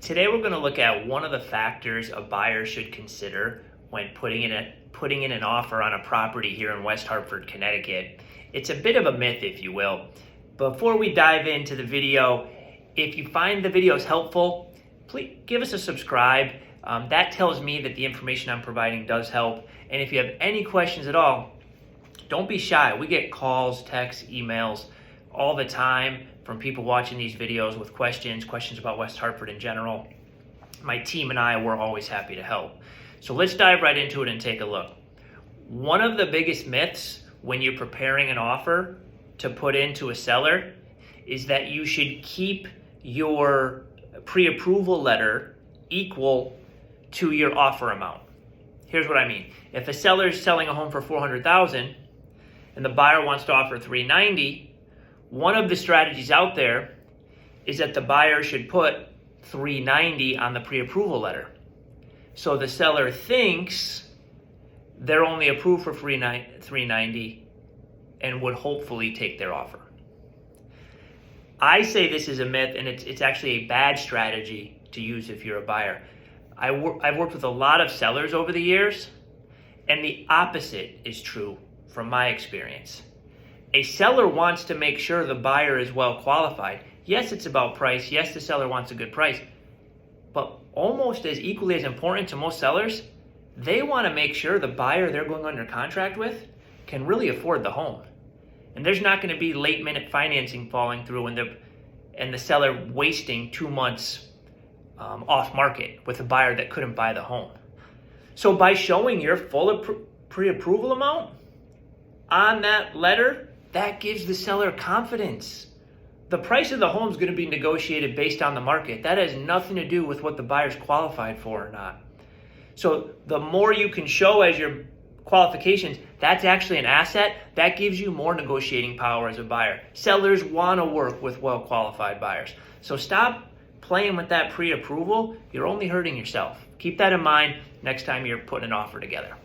Today we're going to look at one of the factors a buyer should consider when putting in an offer on a property here in West Hartford, Connecticut. It's a bit of a myth, if you will. Before we dive into the video, if you find the videos helpful, please give us a subscribe. That tells me that the information I'm providing does help. And if you have any questions at all, don't be shy. We get calls, texts, emails all the time from people watching these videos with questions about West Hartford in general. My team and I, we're always happy to help. So let's dive right into it and take a look. One of the biggest myths when you're preparing an offer to put into a seller is that you should keep your pre-approval letter equal to your offer amount. Here's what I mean. If a seller is selling a home for $400,000 and the buyer wants to offer $390,000, one of the strategies out there is that the buyer should put $390,000 on the pre-approval letter. So the seller thinks they're only approved for $390,000 and would hopefully take their offer. I say this is a myth, and it's actually a bad strategy to use if you're a buyer. I've worked with a lot of sellers over the years, and the opposite is true from my experience. A seller wants to make sure the buyer is well qualified. Yes, it's about price. Yes, the seller wants a good price. But almost as equally as important to most sellers, they want to make sure the buyer they're going under contract with can really afford the home. And there's not going to be late minute financing falling through and the seller wasting 2 months off market with a buyer that couldn't buy the home. So by showing your full pre-approval amount on that letter, that gives the seller confidence. The price of the home is going to be negotiated based on the market. That has nothing to do with what the buyer's qualified for or not. So the more you can show as your qualifications, that's actually an asset. That gives you more negotiating power as a buyer. Sellers want to work with well-qualified buyers. So stop playing with that pre-approval. You're only hurting yourself. Keep that in mind next time you're putting an offer together.